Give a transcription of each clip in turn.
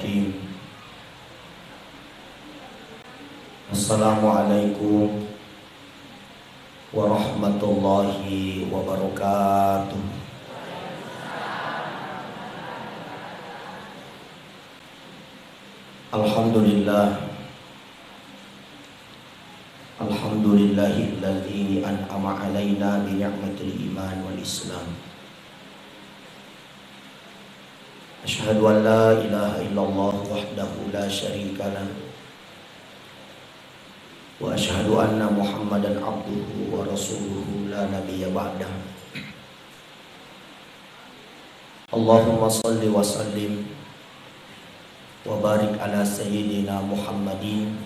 Bismillahirrahmanirrahim. Assalamualaikum warahmatullahi wabarakatuh. Alhamdulillah, alhamdulillahilladzi an'ama alaina bi ni'matil iman wal islam. Asyhadu an la ilaha illallah wahdahu la syarika lah wa asyhadu anna Muhammadan abduhu wa rasuluhu la nabiyya ba'dah. Allahumma salli wa sallim wa barik ala sayyidina Muhammadin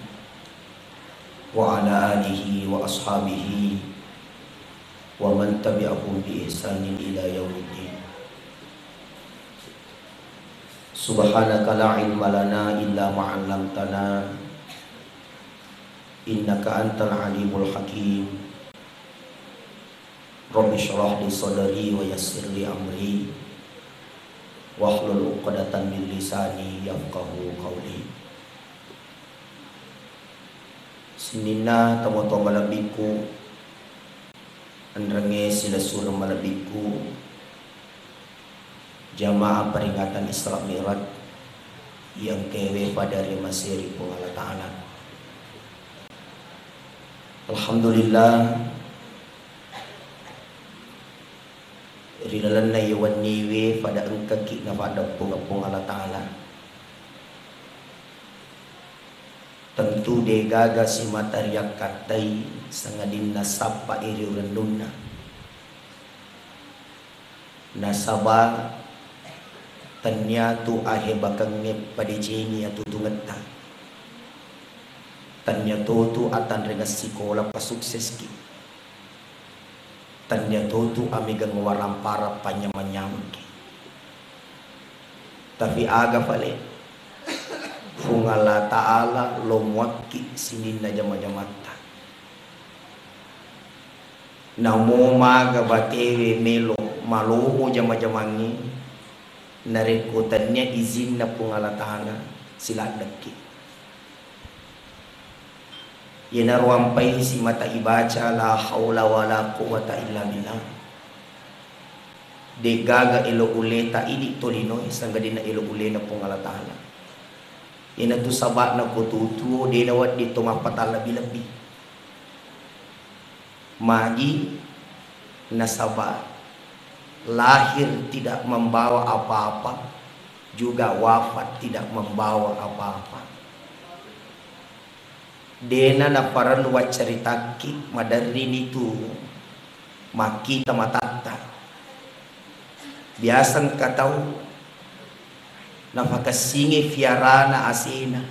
wa ala alihi wa ashabihi wa man tabi'ahum bi ihsanin ila yaumiddin. Subhanaka la ilma lana illa ma 'allamtana innaka antal alimul hakim. Rabbi shrah li sadri wa yassir li amri wahlul 'uqdatam min lisani yafqahu qawli. Sinina tamoto malabiku andrange sila surah malabiku jamaah peringatan Isra Mi'raj yang kewe pada Masiri Allah Ta'ala. Alhamdulillah rilalan na yawan niwe pada engkaki na pada pung Allah Ta'ala. Tentu de gaga si matariak katai sangadin nasapa iri renduna nasaba tanya tu ahe bakang ngep pada jeni atau tungeta tanya tu atan regas sikola pasukses ki tanya tu amigang warampara panyamanyam ki tapi aga pale fungala ta'ala lomwaki sinin na jama-jamata namo maga batewe melo maluho jama-jamangi narikutannya izin na pungala ta'ala sila daki yanaruampay si mata ibaca la hawla wala quwata illa billah de gaga ilo uleta idi tolino isang gadi na ilo ule na pungala ta'ala ina tu sabat na kututu de nawat dito mapata labi-labi magi na sabat lahir tidak membawa apa-apa, juga wafat tidak membawa apa-apa. Dena na paran wa caritaki madarin itu maki tamatata. Biasang katau napakasingi fiarana asina.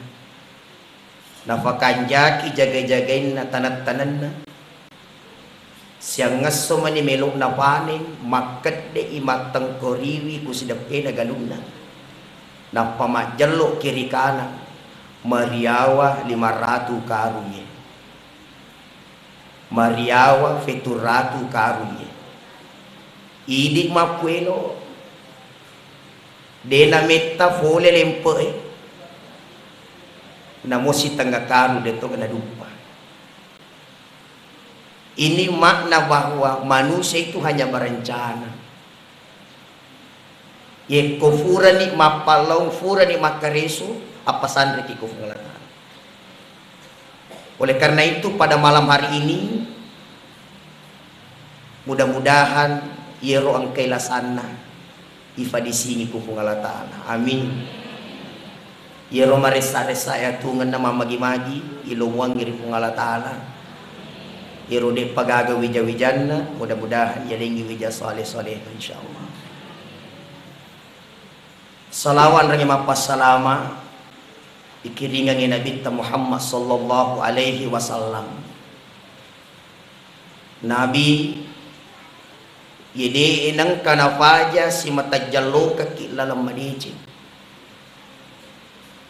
Napakanjaki jaga-jagain na tanat-tanan na. Siang ngaso mani melok na panin makat de imatang koriwi kusidape na galuna na pamajalo kiri kanan mariawa 500 karuye mariawa 700 karuye idik mapuelo de na metta fole lempe na mosi tangga karu de to na dupa. Ini makna bahwa manusia itu hanya berencana. Ye kufura ni mapalau fura ni makaresu apa sandri ki kufura. Oleh karena itu pada malam hari ini mudah-mudahan yero ang kailasanna ifa disingi kufura ta'ala. Amin. Yero maresa-resa ya tungan na mamagi-magi ilawang iri kufura ta'ala. Irode pagaga wija-wijanna mudah-mudahan yalingi wija soleh-soleh insyaallah. Salawan ranya mapas salama ikiringan ni Nabi Muhammad sallallahu alaihi wasallam. Nabi yede inang kanafaja si matajallo kaki lalang manici.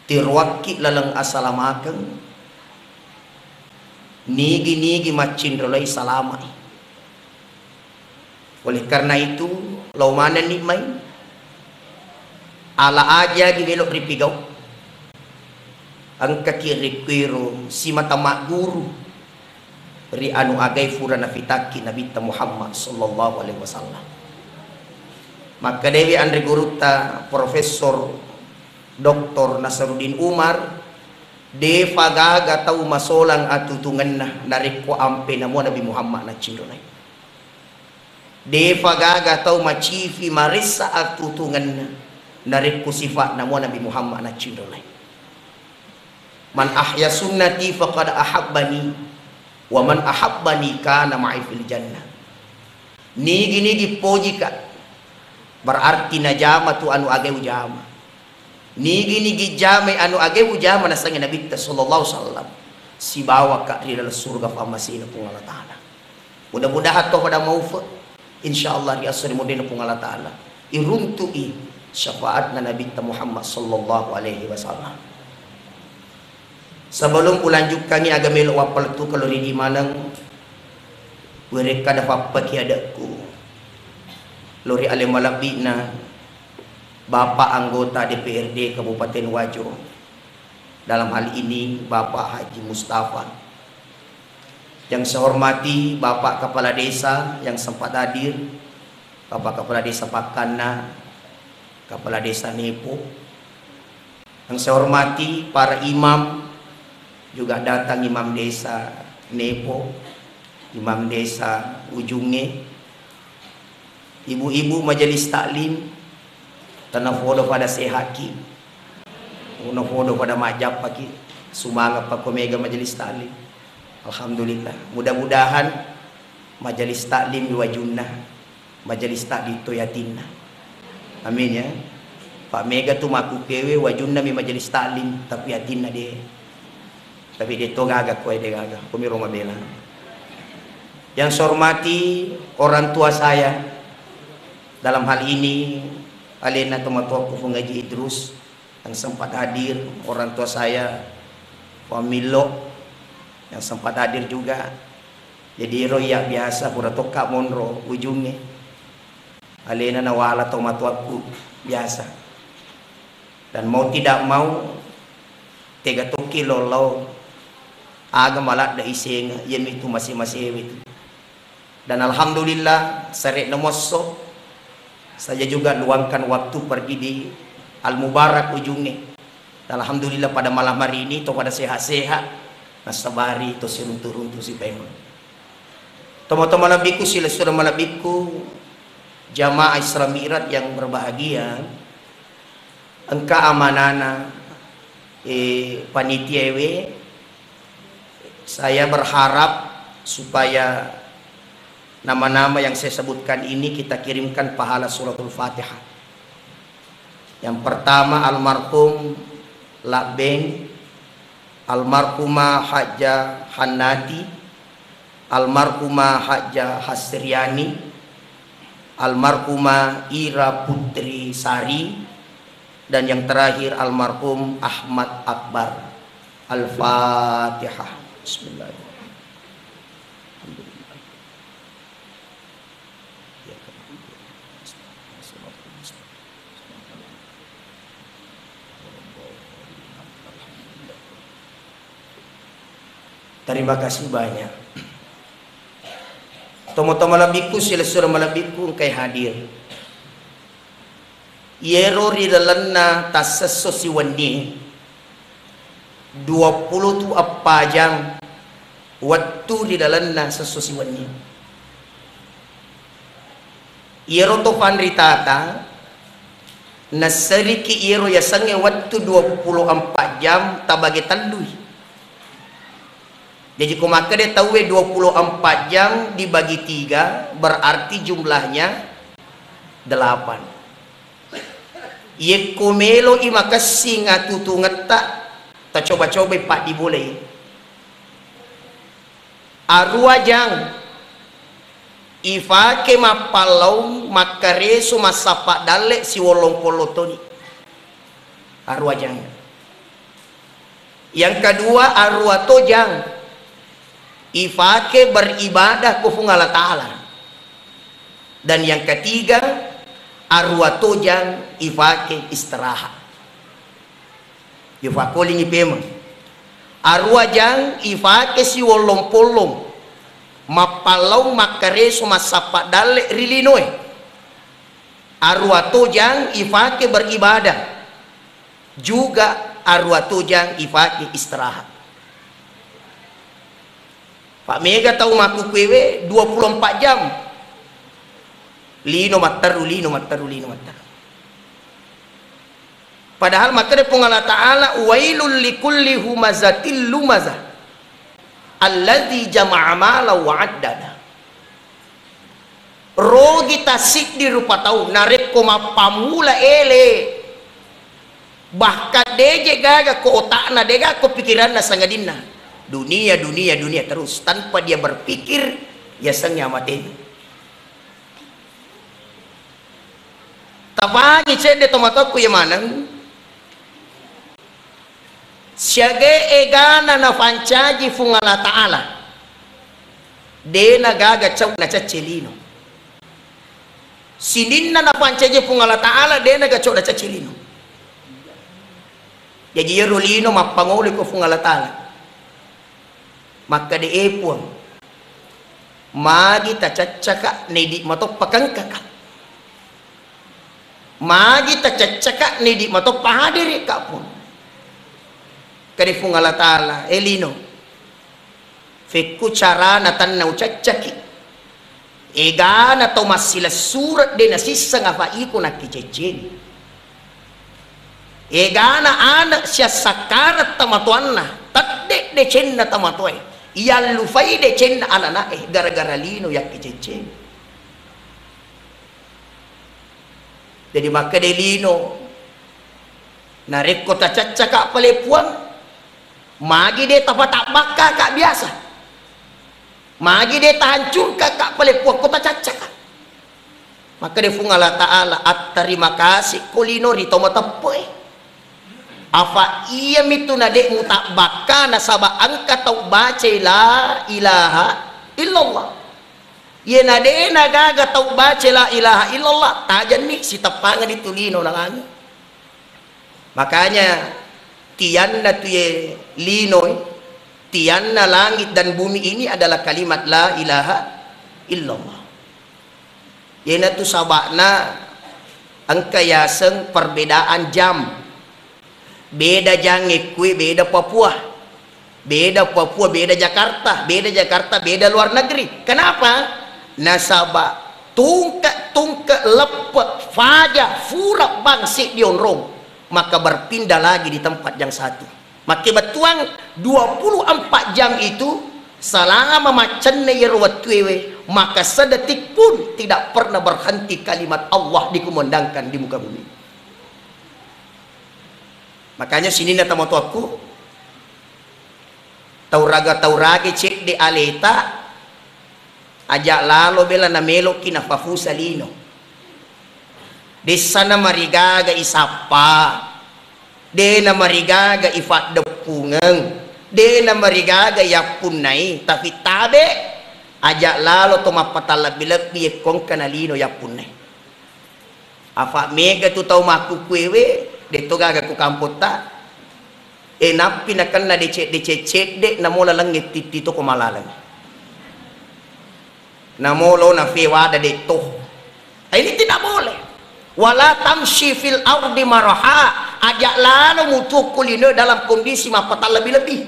Tirwaki lalang asalamakan nigi-nigi macindrolay salamay. Oleh karena itu, law mana ni may ala aja gibelok ripigaw ang kakirikwiro si matamak guru ri anu agay fura na fitaki Nabi Muhammad sallallahu alaihi wasallam. Maka dewi Andre Guruta Profesor Dr. Nasaruddin Umar de fagaga tau masolang atutungan na nariko ampe na mo Nabi Muhammad na cindonay. De fagaga tau macifi marisa atutungan na nariko sifat na mo Nabi Muhammad na cindonay. Man ahya sunnati faqad ahabbani wa man ahabbani kana ma'i fil jannah. Nigi poji ka berarti najama tu anu age ujama. Nigi jame anu age ujama na sang Nabi sallallahu alaihi wasallam si bawa ka di dalam surga pamasina pung Allah taala. Mudah-mudahan to pada maufa insyaallah di asri modena pung Allah taala iruntui syafaat na Nabi Muhammad sallallahu alaihi wasallam. Sebelum ulanjuk kami agamil wapal tu kalau di manang mereka dapat pakai adaku lori alim malabina Bapak anggota DPRD Kabupaten Wajo, dalam hal ini Bapak Haji Mustafa. Yang saya hormati Bapak Kepala Desa yang sempat hadir, Bapak Kepala Desa Pakana, Kepala Desa Nepo. Yang saya hormati para imam, juga datang Imam Desa Nepo, Imam Desa Ujunge, ibu-ibu majelis taklim, tanah fodo pada sehaki, tanah fodo pada majap pagi, sumangat pak komega majelis taklim. Alhamdulillah, mudah-mudahan majelis taklim dua junnah, majelis taklim itu yatinna. Amin ya. Pak Mega tu maku kewe wajunna mi majelis taklim tapi yatinna dia. Tapi dia to gagak kue dia gagak, kami rumah bela. Yang saya hormati orang tua saya, dalam hal ini Alena Tomatua Kufu Ngaji Idrus yang sempat hadir, orang tua saya Pamilo yang sempat hadir juga. Jadi roya biasa pura toka monro ujungnya. Alena nawala Tomatuaku biasa. Dan mau tidak mau tega toki lolau aga malat da iseng yen itu masih itu. Dan alhamdulillah sare nomoso saya juga luangkan waktu pergi di Al Mubarak ujungnya. Dan alhamdulillah pada malam hari ini to pada sehat-sehat nasabari to siruntu-runtu si pemon. Tomo-tomo malabiku sila surah malabiku jamaah Isra Mi'raj yang berbahagia. Engka amanana panitia ewe, saya berharap supaya nama-nama yang saya sebutkan ini kita kirimkan pahala suratul Fatihah. Yang pertama almarhum Labeng, almarhumah Haja Hanati, almarhumah Haja Hasriani, almarhumah Ira Putri Sari, dan yang terakhir almarhum Ahmad Akbar. Al-Fatihah. Bismillahirrahmanirrahim. Terima kasih banyak. Tomo-tomo malabiku sila surah malabiku kay hadir. Yero ridalanna tasasso siwani 20 tu apa jam waktu ridalanna sasso siwani. Yero to panritata nasariki yero yasange waktu 24 jam tabagi tandui. Jadi kumaka dia tahu 24 jam dibagi 3 berarti jumlahnya 8. Ye kumelo imakasi ngatutu ngeta ta coba-coba pak dibulai. Aruajang ifake mapalau makareso masapa dale si wolong polotoni. Aruajang. Yang kedua aruatojang ifake beribadah kepada Allah Ta'ala. Dan yang ketiga arwatojang ifake istirahat. Yufakoling ipema Arwajang ifake si wolong polong mapalau makareso masapa dale rilinoe. Arwatojang ifake beribadah, juga arwatojang ifake istirahat. Pak Mega tahu maku kwewe 24 jam lino mataru. Padahal makanya Allah Ta'ala wailul likulli humazatil lumazah alladzi jama'a mala wa addada. Rogi tasik di rupa tahu narek koma pamula ele bahkan deje gaga ko otakna dega ko pikiranna sangadinna dunia terus tanpa dia berpikir ya sangnya mati. Tapangi cede tomatoku ya manang siage egana na fancaji fungala ta'ala dena gaga cau na cacelino sininna na fancaji fungala ta'ala dena gaga cau na cacelino jadi yerulino mapangoli ko fungala ta'ala maka de epuang magi ta cacaka nedi matok pakangkaka magi ta cacaka nedi matok pahadiri kapun kadi fungala ta'ala elino fekku cara natan nau cacaki ega na to masila surat de nasisa ngapa iko nakicecen ega na anak sia sakarat tamatuanna tadde de cenna tamatoy iya lufai de cenna anana gara-gara lino yak kicecen. Jadi maka de lino narek kota cacaka palepuang magi dia tak baka kak biasa magi dia hancur kak palepuang kota cacaka maka dia fungala ta'ala at terima kasih kulino rito matapoy apa iya mitu nade mutak baka nasaba angka tau baca la ilaha illallah iya nade nagaga tau baca la ilaha illallah tajan nih si tepangan ditulino langani makanya tianna tuye linoy tianna langit dan bumi ini adalah kalimat la ilaha illallah. Yena tu sabakna angkayaseng perbedaan jam beda jangekwe beda Papua beda Jakarta beda luar negeri. Kenapa? Nasaba tungka lepet faja furak bangsi dionrong maka berpindah lagi di tempat yang satu. Maka betuang 24 jam itu selama macannya yerwatwewe maka sedetik pun tidak pernah berhenti kalimat Allah dikumandangkan di muka bumi. Makanya sini nata moto aku tauraga cek di aleta ajak lalo bela na melo kina fafusa lino di sana marigaga isapa de na marigaga ifat depungeng de na marigaga yapunai tapi tabe ajak lalo to mapatala bilak biye kong kanalino yapunai apa mega tu tau maku kwewe de to gaga ku kampota enapi na kanna de cek de na mola langit tito ko malalang na molo na fewada de to ini tidak boleh. Wala tamshi fil ardi maraha ajak lalu mutu kulino dalam kondisi mapata lebih-lebih.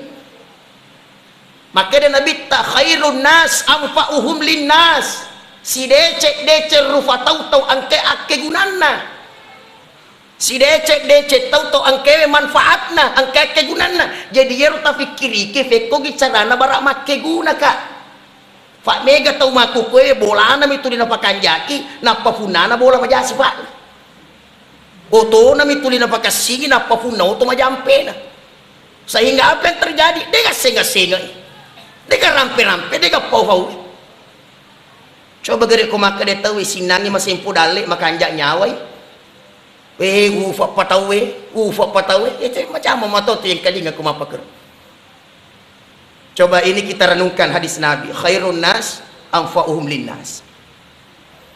Maka dia Nabi tak khairun nas anfa'uhum linnas si decek rufa tau angke ake gunanna si decek tau angke manfaatna angke ake gunanna jadi yeru ta fikiri ke feko gicarana barak make guna ka Pak Mega tau maku kue bola nam itu dinapakan jaki napa punana bola majasi pak oto nami tuli na pakasigi na papunaw to majampena sehingga apa yang terjadi dega senga dega rampe dega pau coba gere ko maka de tawi sinangi masimpu dale makanjak nyawai ufa patawe itu macam mato tu yang kali ngaku mapaker. Coba ini kita renungkan hadis Nabi khairun nas anfa'uhum linnas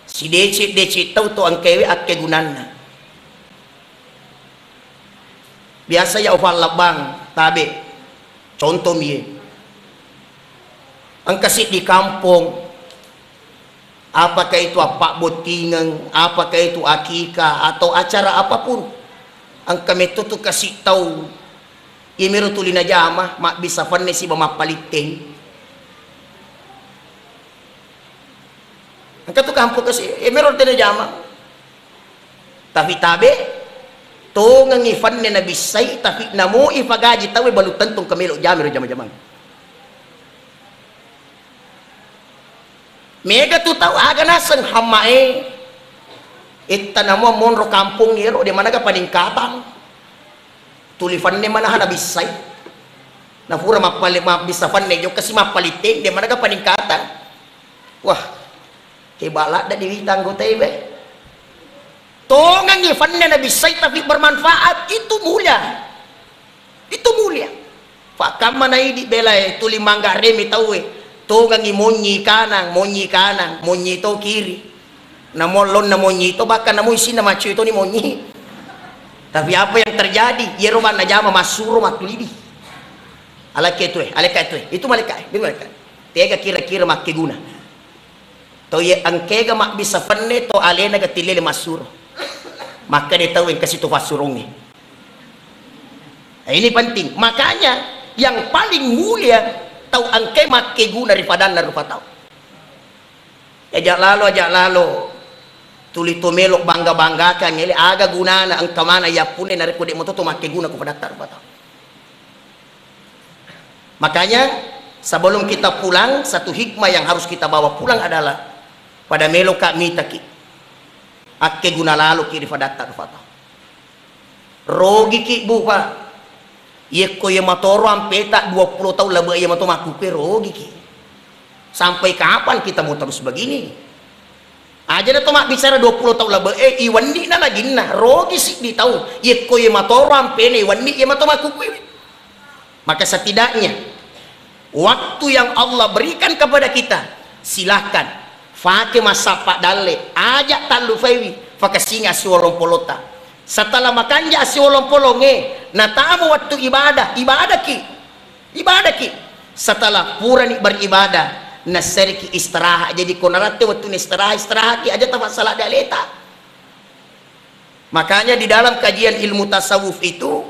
si dece tau to angkewe akke gunanna biasa ya ofal labang tabe Contoh mie, ang kasi di kampung, apakah itu apa botingan, apakah itu akika atau acara apapun, ang kami tuh kasih tahu, imiru tulin aja mah, mak bisa fanne si mamapaliting. Ang katu kampung kasi, imiru tulin aja mah, tapi tabe, to nga ngifan na bisay tapi namo ifagaji tawe balutan tong kamilo jamiro jama-jamang. Mega tu tahu aga nasang hamae itanamo monro kampung iro di mana ka paningkatan tulifan ni mana hana bisay na pura bisa fan ne kasi mapaliting di mana ka paningkatan. Wah hibala da diwitang go tebe. Tongang ifan na bisay tapi bermanfaat, itu mulia. Itu mulia. Pak kama na idi belay tuli mangga remi tawe. Tongang monyi kanang, monyi to kiri. Namolon na monyi to baka namoy sin na macho ito ni monyi. Tapi apa yang terjadi? Yeroman na jama masuro matulidi. Alaka ito Itu malika, malika. Tega kira-kira makiguna. To ye ang kega mak bisa fanne to alena gatilele masuro. Maka dia tahu yang kasih tu fasurungi. Nah, ini penting. Makanya yang paling mulia tahu angke make guna daripada rupa tahu. Ajak lalu tuli to melok bangga-banggakan ngeli aga gunana ang kamana ya pune nari ko de moto to make guna ko pada rupa tahu. Makanya sebelum kita pulang, satu hikmah yang harus kita bawa pulang adalah pada melok kami taki akke guna lalu kiri fadatta fata rogi ki buka yeko ye matoro ampeta 20 tahun laba ye mato makupe rogi ki sampai kapan kita mau terus begini aja na to mak bicara 20 tahun laba iwandi na lagi na rogi sih di tahu yeko ye matoro ampene iwandi ye mato makupe. Maka setidaknya waktu yang Allah berikan kepada kita silahkan Fake masapa dale ajak talu fewi fakasinga si wolong polota setelah makanja si wolong polonge na tamu waktu ibadah ki setelah pura ni beribadah na seriki istirahat jadi konarate waktu ni istirahat ki aja tafa salat daleta. Makanya di dalam kajian ilmu tasawuf itu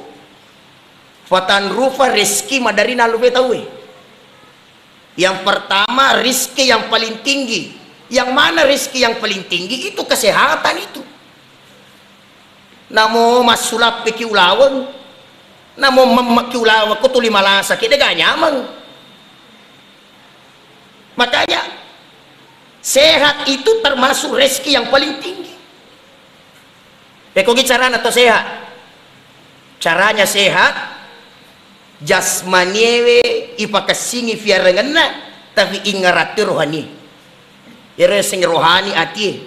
fatan rufa rezeki madarina luwe tawe. Yang pertama rezeki yang paling tinggi. Yang mana rezeki yang paling tinggi itu kesehatan itu. Namo masulap peki ulawang, namo mamaki ulawang ko tuli malasa kita gak nyaman. Makanya sehat itu termasuk rezeki yang paling tinggi. Pekogi caranya atau sehat? Caranya sehat, jasmaniewe ipakasingi fiarengana tapi ingarati rohani. Ire sing rohani ati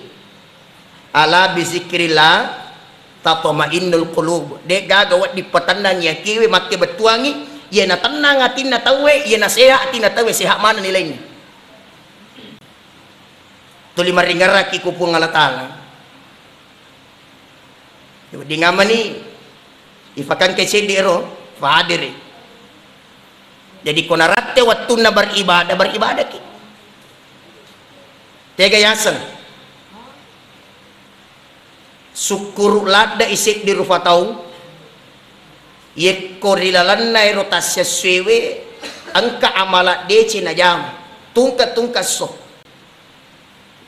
ala bizikrillah tatma'innul qulub de gagawat di petanan ya kiwe make betuangi ye na tenang atina tawe ye na sehat atina tawe sehat mana nilainya tuli maringaraki ku pung Allah taala di ngamani ifakan kesediro fadiri jadi konarate waktu na beribadah ki tega yasan syukur lada isik di rufa tau ye korilalan na rotasya sewe angka amalat deci na jam tungka so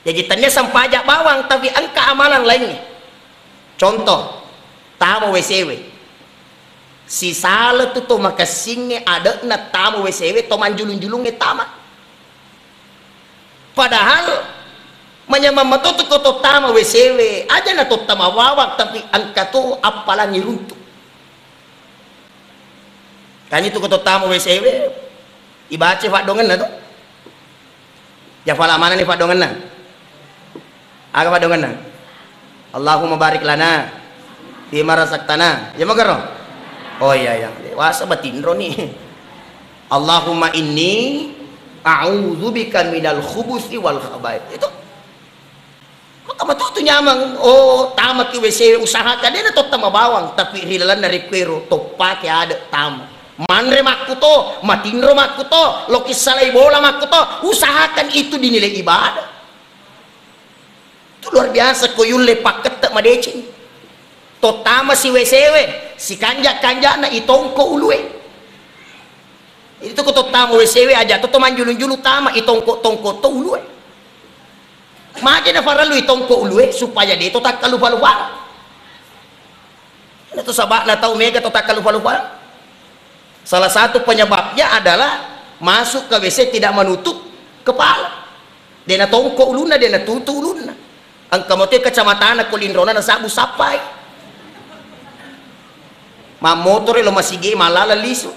jadi tanya sampajak bawang tapi angka amalan lainnya contoh tamu wesewe si salah tu to makasingnya ada na tamu wesewe to manjulung-julungnya tamat padahal menyamamato to koto tama wesewe aja na to tama wawak tapi angka to apalan nyiruntu kan itu koto tama wesewe ibaca pak dongan na to ya fala mana nih pak dongan na aga pak dongan na Allahumma barik lana bima razaqtana ya magaro oh iya ya wasa batindro nih Allahumma inni a'udzubika minal khubuthi wal khaba'ith itu tama to nyamang oh tama ki wc usaha ka din to tama bawang tapi rilalan na requero to pake ada tama manre makuto, matinro makuto, lokis salai bola makuto, usahakan itu dinilai ibadah. Itu luar biasa. Koyun lepak ketek madecing totama si wesewe si kanjak-kanjak na itongko ulue itu ko totama wesewe aja to manjulun-julu tama itongko to ulue maja na faralu itongko ulue supaya dia to tak kalupa-lupa. Itu sabak na tahu mega to tak kalupa-lupa. Salah satu penyebabnya adalah masuk ke WC tidak menutup kepala. Dia na tongko uluna, dia na tutu uluna. Ang kamote kacamata na kulindrona na sabu sapai. Mamotor lo masige malala liso.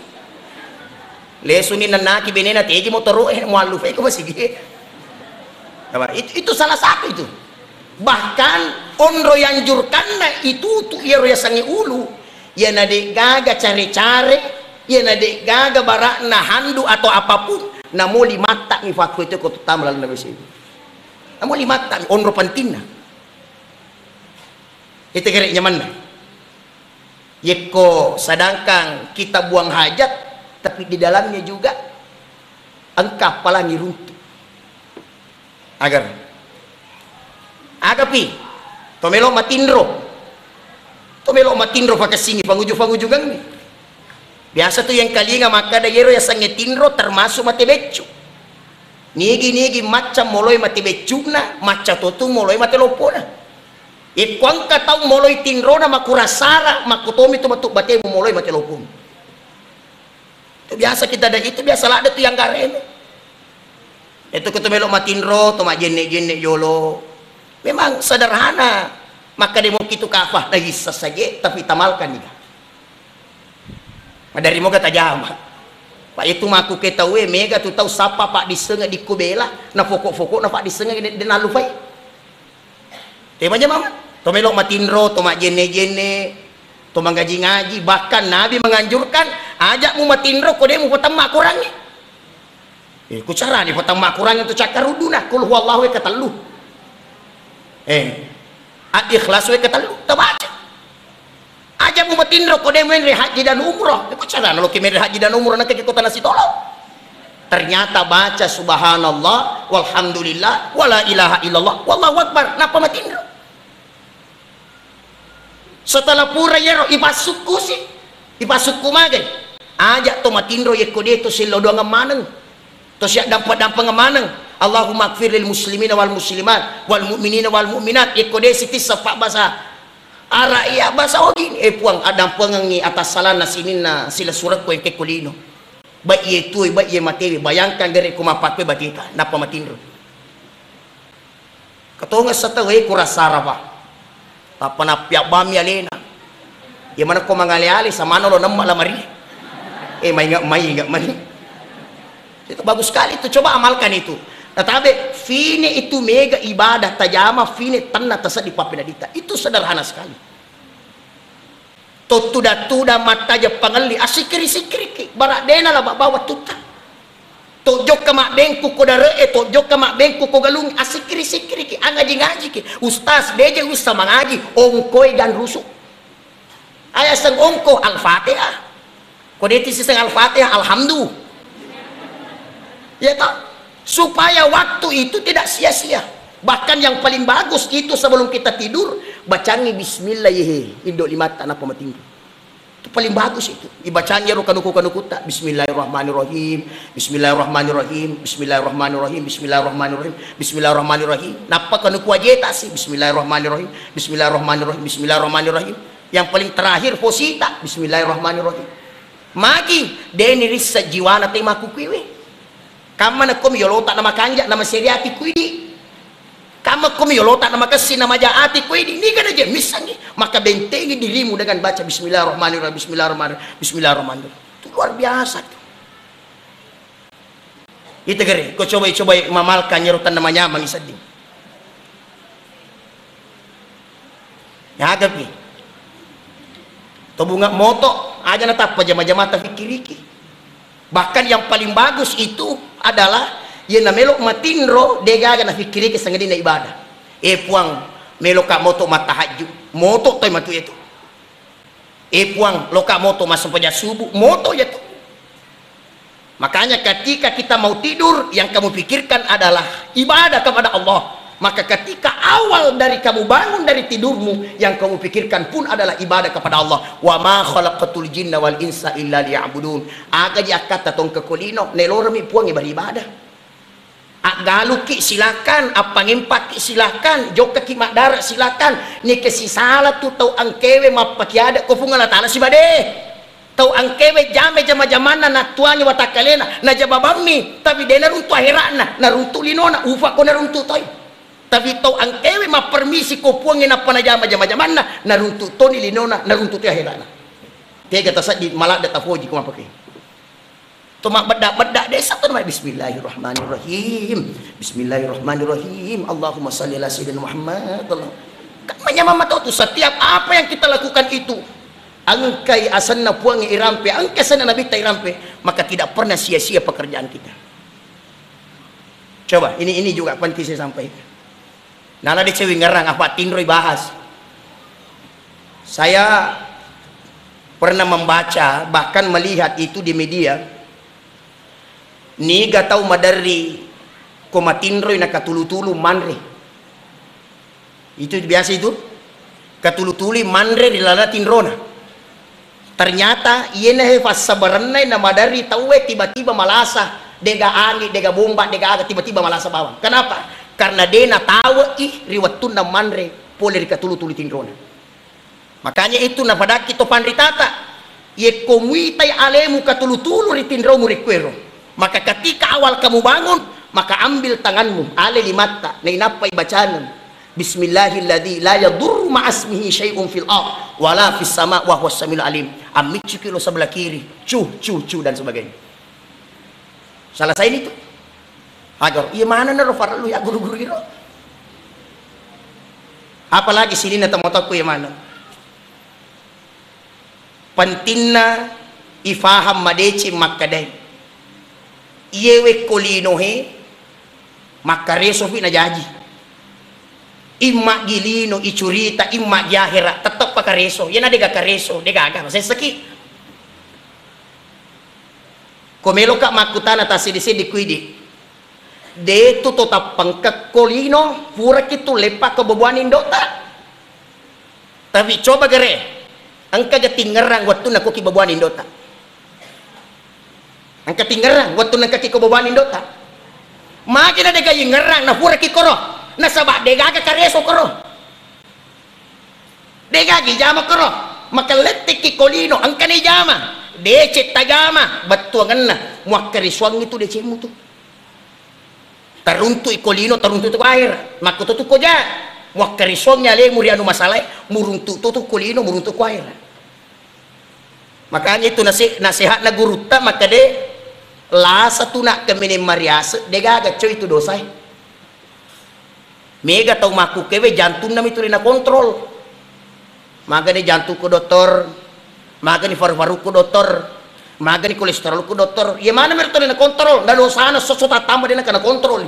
Leso ni nanaki benena tegi motoro mualu ko masige. Itu salah satu itu. Bahkan onro yang jurkan na itu tu iro ya sangi ulu. Ya nade gaga cari-cari. Ya nade gaga barak na handu atau apapun. Namuli mata ni fakku itu ko tutam lalu nabi sini. Namuli mata onro pantina. Itu kira nyaman na. Yeko sedangkan kita buang hajat tapi di dalamnya juga engkau palangi runtuh agar agapi tomelo matindro pakai singi panguju-pangujugang nih biasa tuh yang kali nggak maka dayero ya sange tindro termasuk mati becu nigi macam moloi mati becuna macam tuh moloi mati lopona. Ikuang katau moloi tinro na makurasara makutomi tu batuk bate moloi mati lopon. Itu biasa kita ada itu biasa lah ada tu yang karen. Itu ketumelo matinro tu majene yolo. Memang sederhana. Maka demo kitu kafah lagi saja tapi tamalkan juga. Madari mo kata jama. Pak itu maku kita we mega tu tahu sapa pak disenga di kubela na fokok na pak disenga di nalufai. Temanya mama, tomelo matinro, tomak jene, tomang ngaji, bahkan Nabi menganjurkan, ajak mu matinro, kode mu potong mak kurangnya. Ku cara nih potong mak kurangnya tu cakar uduna, kul huwallahu katalu. Ikhlas we katalu, tabaca. Ajak mu matinro, kode mu haji dan umroh. Ku cara lo kimir haji dan umroh nak ke kota nasi tolong. Ternyata baca subhanallah, walhamdulillah, wala ilaha illallah, wallahu akbar, napa matinro. Setelah pura yero ipasukku sih ipasukku magai ajak to matindro ye kode to silo doang maneng to siap dampak ngamaneng Allahumma ighfir lil muslimina wal muslimat wal mu'minina wal mu'minat ye kode siti sepak bahasa araya bahasa ogin puang adam pengengi atas salana sinina sila surat ko yang ke kulino baik ye tu baik ye materi bayangkan dari kumapakwe batita napa matindro katonga satawe kurasara pa apa napiak bami alena ya mana ko mangali-ali sama lo nama lamari mai nggak itu bagus sekali itu coba amalkan itu tetapi fine itu mega ibadah tajama fine tanah tasa di papinadita itu sederhana sekali tuda mata aja pangali asikri barak dena lah bawa tuta tojok ke mak bengku ko dare tojok ke mak bengku ko galung asikri ki ngaji ki ustaz deje wis sama ngaji ongkoi dan rusuk aya sang ongko al-fatihah ko deti sing al-fatihah alhamdulillah ya tak supaya waktu itu tidak sia-sia bahkan yang paling bagus itu sebelum kita tidur bacangi bismillah indo lima tanah pematinggi itu paling bagus itu dibacanya kanuku tak bismillahirrahmanirrahim bismillahirrahmanirrahim bismillahirrahmanirrahim bismillahirrahmanirrahim bismillahirrahmanirrahim napa kanuku aja sih bismillahirrahmanirrahim bismillahirrahmanirrahim bismillahirrahmanirrahim yang paling terakhir posita bismillahirrahmanirrahim magi deni risa jiwana tema kukiwe kamana kom yolota nama kanja nama seriati kuidi kama kom yolota nama kasih nama jaati kuidi ini kan aja misalnya maka bentengi dirimu dengan baca bismillahirrahmanirrahim bismillahirrahmanirrahim bismillahirrahmanirrahim itu luar biasa tuh itu gere kau coba mamalkan nyerutan namanya mangisading ya agak nih to bunga moto aja natap pajama-jama fikiriki bahkan yang paling bagus itu adalah ya na melok matinro dega na fikiriki sangadi na ibadah puang melok ka moto matahajud moto toy matu itu puang loka moto masuk pada subuh moto ya tu Makanya ketika kita mau tidur, yang kamu pikirkan adalah ibadah kepada Allah. Maka ketika awal dari kamu bangun dari tidurmu, yang kamu pikirkan pun adalah ibadah kepada Allah. Wa ma khalaqatul jinna wal insa illa liya'budun. Aga dia kata tong kekolino nelormi puang beribadah. Agaluki silakan, apa ngempaki silakan, joka ki madara silakan. Ni kesisala tu tau angkewe mapakiada ko funga ta'ala si bade. Tau angkewe jame jama-jamana na tuanya watakalena na jababami, tapi de naruntu akhirana, naruntu linona ufa ko naruntu toy. Tapi tau angkewe mapermisi ko puangin apa na jama-jamana, naruntu toni linona, naruntu tu akhirana. Tega tasad di malak data foji ko mapake. Tuma bedak-bedak desa tu namanya bismillahirrahmanirrahim. Bismillahirrahmanirrahim. Allahumma shalli ala sayyidina Muhammad. Kan mama tahu tu setiap apa yang kita lakukan itu angkai asanna puang irampe, angkai sana nabi ta irampe, maka tidak pernah sia-sia pekerjaan kita. Coba ini juga penting saya sampaikan. Nala di cewi ngerang apa tinroi bahas. Saya pernah membaca bahkan melihat itu di media. Ni gatau madari komatinroy na katulu-tulu manre. Itu biasa itu. Katulu-tuli manre dilalatin rona. Ternyata iena he fasabarannay na madari tawe tiba-tiba malasa dega angin, dega bomba, dega aga tiba-tiba malasa bawang. Kenapa? Karena dia na tawa riwatun na manre pole ri katulu-tuli tinrona. Makanya itu na pada kito panritata. Ye komuitay alemu katulu-tulu ri tinromu rikwero. Maka ketika awal kamu bangun, maka ambil tanganmu ale limatta na inapay bacaan bismillahilladzi la yadurru ma'asmihi syai'un fil ard wala fis sama' wa huwas samiul alim. Amit cukilo sebelah kiri, cuh dan sebagainya. Salah saya itu agar iya mana na rofar lu ya guru-guru itu. Apalagi sini na tamotaku ya mana pentingna ifaham madeci makadai iyewe kolino he makareso fi na jaji imma gilino icurita imma jahira tetap pakareso yan adega kareso dega aga masih seki komelo ka makutana tasidi-sidi kuidi de tu tetap pangkak kolino pura kitu lepa kebebuanin dota tapi coba gere angka gatingerang waktu naku kibebuanin dota ang katingerang waktu nang kaki kobawan indota makin ada gaya ngerang na pura kikoro na sabak dega ka kareso koro dega gi jama koro makaletik kikolino ang kani jama decet tagama batuangan na muak kariswang itu decemu tu taruntu ikolino taruntu tu air makuto tu koja muak kariswangnya le muri anu masalah muruntu tu kolino muruntu ku air. Makanya itu nasihat na guru ta maka de la satu nak kemene marias dega aga coy itu dosa mega tau maku kewe jantung nam itu na kontrol maga ni jantung ku dokter maga ni paru-paru ku dokter maga ni kolesterol ku dokter ya mana merto na kontrol na dosa na sosota tambah dina kana kontrol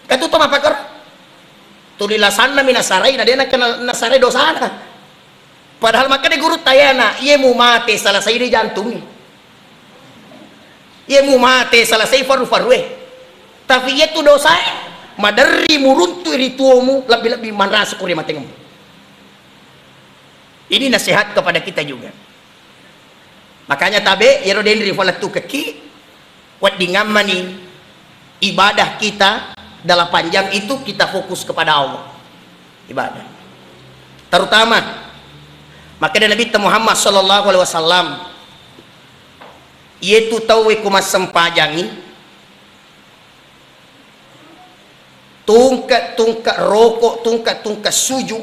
katu to mapakar tulilasan na minasaray na dina kana nasaray dosa na padahal maka ni guru tayana iye mu mate salah sa ini jantung ni ia mu mate selesai faru-faru tapi ia tu dosa madari muruntu rituomu lebih-lebih manras kuri matengmu. Ini nasihat kepada kita juga. Makanya tabe yero den rivalatu keki wat dingamani ibadah kita dalam panjang itu kita fokus kepada Allah ibadah terutama maka Nabi Muhammad sallallahu alaihi wasallam yaitu tahu kumas sempajangi tungkat rokok tungkat suju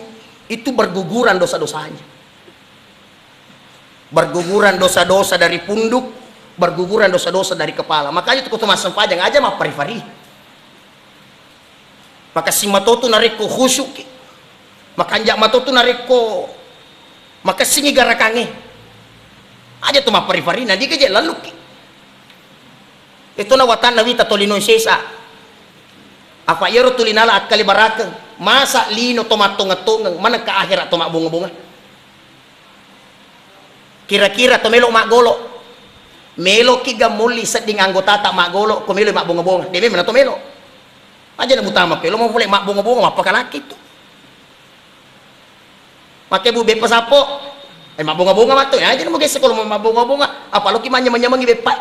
itu berguguran dosa-dosanya berguguran dosa-dosa dari punduk berguguran dosa-dosa dari kepala makanya itu kumas sempajang aja mah periferi maka si matotu nareko khusyuk maka anjak matotu nareko maka singi garakange aja tuh mah perifarina di keje lalu itu na watan nawi tatolino sesa apa yero tulinala akali barakeng masa lino tomatongatong mana ke akhirat tomak bunga-bunga kira-kira tomelo mak golo Melo kiga muli sa ding anggota tak magolo ko melo mak bunga-bunga. Demi mana to melo. Aja na mutama pelo mo puli mak bunga-bunga mapakalaki to. Pakai bube pasapo. Ay mak bunga-bunga mato. Aja na mo guys ko mak bunga-bunga. Apa lo ki manya-manya ibepat.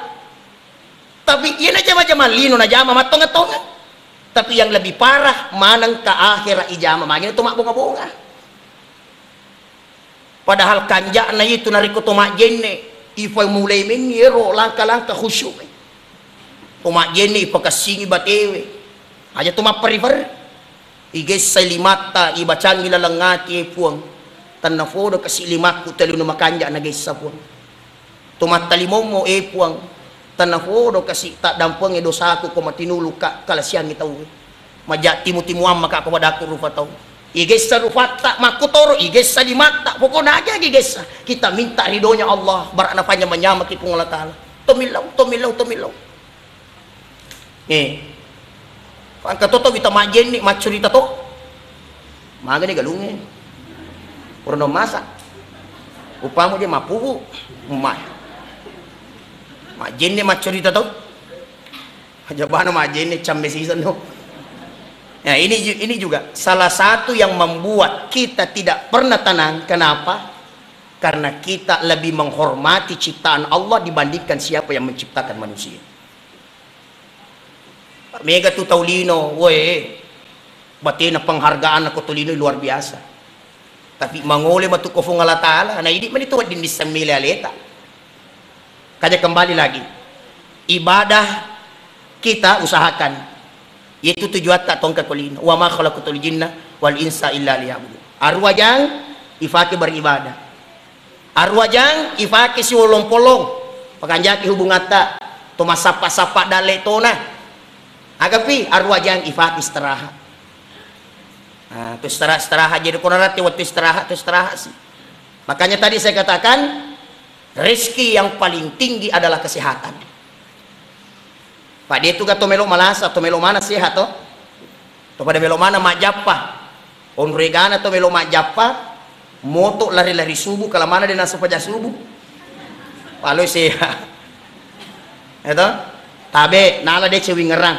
Tapi yan aja macam lino na jama matong-atongan. Tapi yang lebih parah manang ka akhir ijama magin to mak bunga-bunga. Padahal kanja na itu nariko to mak jenne. Ifay mulai meniro langkah-langkah khusyuk. Tumak jeni pakasingi batewe. Aja tumak periver. Iges sa limata ibacang ilalangati puang. Tanafodo kasi limaku tali no makanja na guys sa puang. Tumak talimomo puang. Tanafodo kasi tak dampuang dosaku ko matinulu ka kalasyan itaw. Majat timu-timuam makakawadaku rupa tau. Iges sa rufata makutoro, iges sa limata, pokoknya aja iges. Kita minta ridhonya Allah, barak napanya menyama kipung Allah Ta'ala. Tumilaw. Ang katoto kita majen ni macurita to. Maga ni galungin. Purno masak. Upamu dia mapuhu, umay. Majen ni macurita to. Jabana majen ni cambe season no. Nah ini juga salah satu yang membuat kita tidak pernah tenang. Kenapa? Karena kita lebih menghormati ciptaan Allah dibandingkan siapa yang menciptakan manusia. Mega tu Taulino, woi, batin na penghargaan ako Taulino luar biasa. Tapi mangole matuko fung Allah Ta'ala, na hindi man ito din sa milaleta. Kaya kembali lagi, ibadah kita usahakan. Yaitu tujuan tak tongkat kolino. Wa ma khalaqatul jinna wal insa illa liya'budun. Arwajang ifake beribadah. Arwajang ifake si wolong-polong. Pakanjaki hubungata to masapa-sapa dale to na. Agapi arwajang ifake istirahat. Nah, to istirahat jadi konarati waktu istirahat sih. Makanya tadi saya katakan rezeki yang paling tinggi adalah kesehatan. Pak dia tu gato melo malasa to melo mana sehat to pada melo mana majapa on regana to melo majapa moto lari-lari subuh kalau mana dia nasa paja subuh palo sehat itu tabe nala de cewi ngerang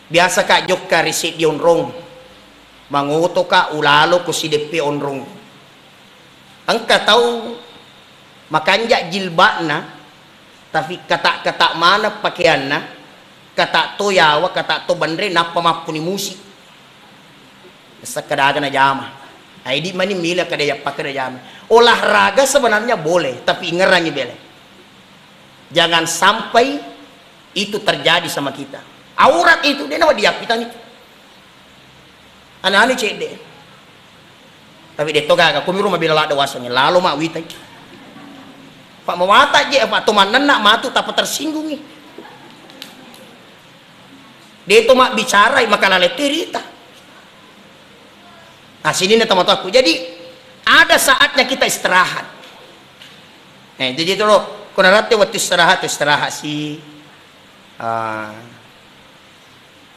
biasa kak jokka risit di onrong manguto ka ulalo ko si depe onrong angka tahu makanya jilbakna tapi kata-kata mana pakaianna kata to yawa kata to bandre napa mapuni musik sekadaga na jama ay di mani mila kadaya pakai jama olahraga sebenarnya boleh tapi ngerangi bele jangan sampai itu terjadi sama kita aurat itu dia nawa diapitan itu anak-anak cek deh tapi dia toga kumiru mabila ada wasanya lalu mak witai Pak mawata aja Pak tumanan nak matu tak tersinggung nih. Dia itu mak bicara maka lale tirita. Nah sini nih teman aku. Jadi ada saatnya kita istirahat. Jadi itu loh. Kunarate waktu istirahat sih. Nah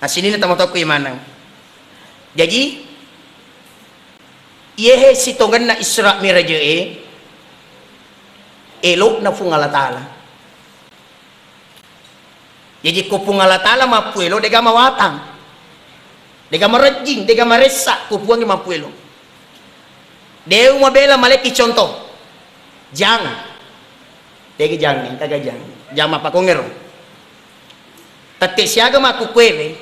sini nih teman aku gimana? Jadi yehe si tongan na Isra Miraj elok na fung Allah Ta'ala. Jadi kupung Allah Ta'ala mapuelo dega mawatang. Dega marejing, dega maresa kupuang mapuelo. Deu mabela maleki contoh. Jang. Dega jang, taga jang. Jang mapakongero. Tate siaga makukweve.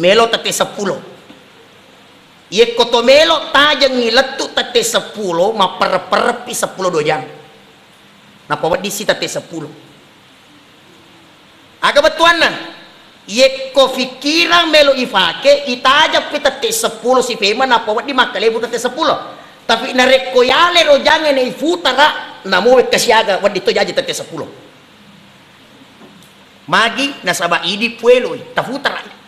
Melo tate 10. Ye kotomelo tajang ngiletu tate 10 maperperpi 10 dojang. Napawad di sita te 10. Aga batuan na. Ye ko fikirang melo ifake itajak pita te 10 si pema napawad di makalebu te 10. Tapi narekoyale ro jangan na ifutara namuwe kasyaga wad dito jaji te 10. Magi nasaba idi puelo tafutara.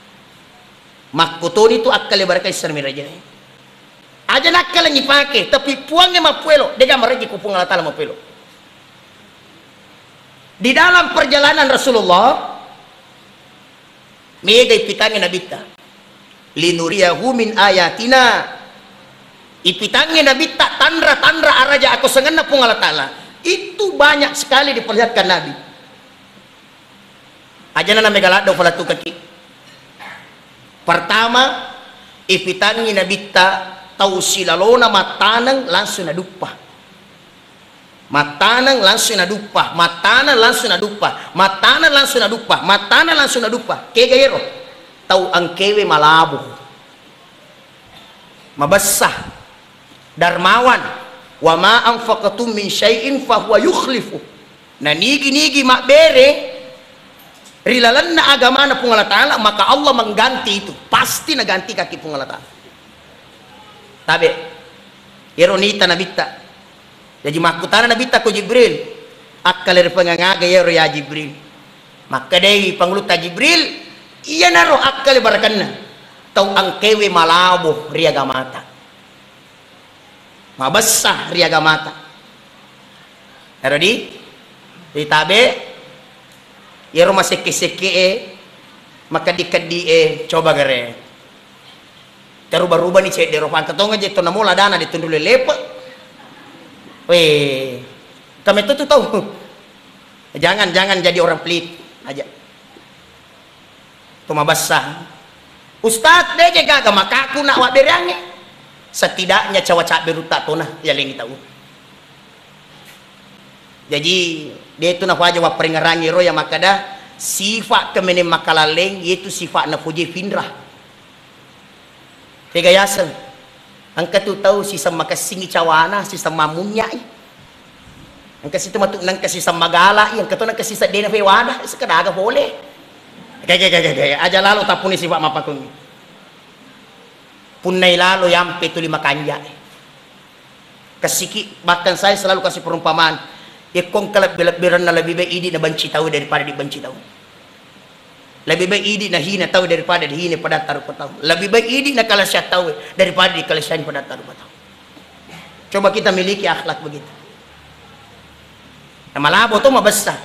Makutoni tu akale baraka isar miraja. Aja nakala ngipake tapi puangnya mapuelo dega maraji kupung Allah Ta'ala mapuelo. Di dalam perjalanan Rasulullah megay pitangin nabita linuriyahu min ayatina Ipitangi Nabi tak tandra araja aku sengenna pung Allah Ta'ala. Itu banyak sekali diperlihatkan Nabi. Aja na megalado pala tu kaki. Pertama, ipitangi Nabi tak tahu silalona matanang langsung nadupah. Matanang langsung nadupah, matanang langsung nadupah, matanang langsung nadupah, matanang langsung nadupah. Kegayero, tahu angkewe malabo, mabasah. Darmawan, wa ma anfaqatum min syai'in fa huwa yukhlifu. Nah nigi mak bere rilalan na agama na pung Allah Ta'ala, maka Allah mengganti itu, pasti naganti kaki pung Allah Ta'ala. Tabe ironita nabita jadi makutana nabita ko Jibril akkaler pangangaga yero ya Jibril, maka dai pangluta Jibril iya naro akkale barakanna tau angkewe malabo riaga mata mabasah riaga mata ero di tabe yero maseke maka dikadi coba gere terubah-ubah nih cek deropan ketonga je to namola dana ditundul lepe weh kami tuh tahu jangan jadi orang pelit aja tuh mabasah Ustad deh jaga maka aku nak wak berange setidaknya cawa-cawa berutak tonah ya lengi tahu. Jadi dia itu nak aja wak peringarangi roh ya makada sifat kemenem makalaleng yaitu sifat na puji finrah. Tegayasan angka tu tahu sisa makasingi cawana sisa mamunya angka situ matuk nang kasisa magala yang ketu nang kasisa dena fewada sekadaga boleh kayak aja lalu tapuni sifat mapakung punai lalu yampe tu 5 kanja kasiki bahkan saya selalu kasih perumpamaan kong kelebihan lebih baik ini na benci tahu daripada dibenci tahu. Lebih baik idi na hina tahu daripada dihina pada taruh tahu. Lebih baik idi na kalasya tahu daripada dikalasyan pada taruh tahu. Coba kita miliki akhlak begitu. Nah, malabo to mabasa.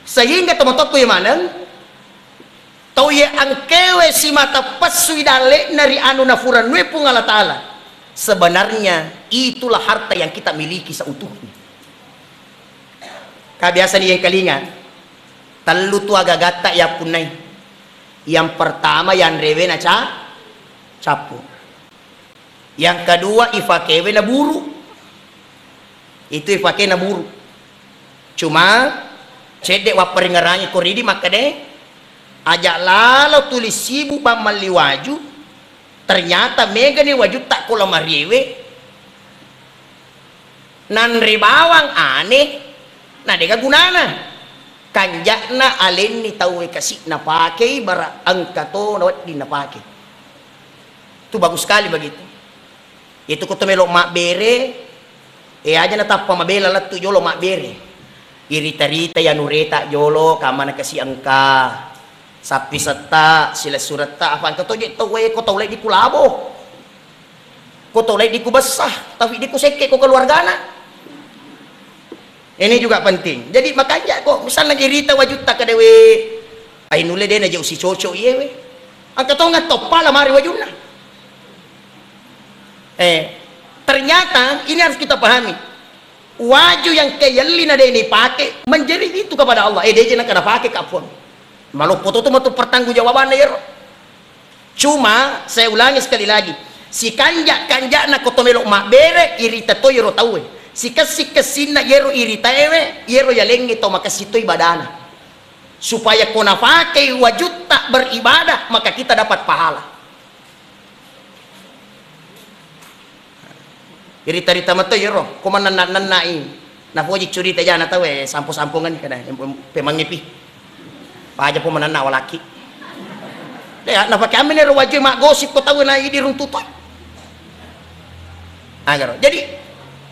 Sehingga teman-teman yang mana tahu ya angkewe si mata pasui dale nari anu nafuran we pung Allah Ta'ala. Sebenarnya itulah harta yang kita miliki seutuhnya. Kebiasaan yang kalingan telu tu agak gata ya punai. Yang pertama yang rewe na capu. Yang kedua ifakewe na buru. Itu ifake na buru. Cuma cedek wa peringarannya koridi maka deh ajak lalu tulis sibuk bamali waju. Ternyata mega ni waju tak kola mariewe. Nan ribawang aneh. Nah deka gunana. Kanjakna alen ni tahu kasih na pakai bara angkato nawat di na pakai itu bagus sekali begitu itu ko melok mak bere aja na tappa mabela lattu jolo mak bere irita-rita ya nureta jolo kamana kasih angka sapi seta sila surata apa angkato je to we ko tolek di kulabo ko tolek di kubasah tapi di kuseke ko keluargana. Ini juga penting. Jadi makanya kok misalnya girita wajud tak kadewe ay nule dena je usi coco yewe. Ang katonga topala mari wajudna. Ternyata ini harus kita pahami. Waju yang kayali na deni pakai menjadi itu kepada Allah. Dia nak kena pakai kapun. Malu foto tu matu pertanggungjawaban ya. Cuma saya ulangi sekali lagi. Si kanjak nak kotomelok mak bere irita to yero tahu. Si kasih na yero iritaewe yero yalengi to maka situ ibadana supaya kona pakai wajud tak beribadah maka kita dapat pahala. Irita-rita mata yero kuman nanai na poji curita jana tawe sampo-sampungan kada pemangipi pa aja po manana walaki ya na pakai amin ero wajib mak gosip ko tawe na idi runtutoy agaro. Jadi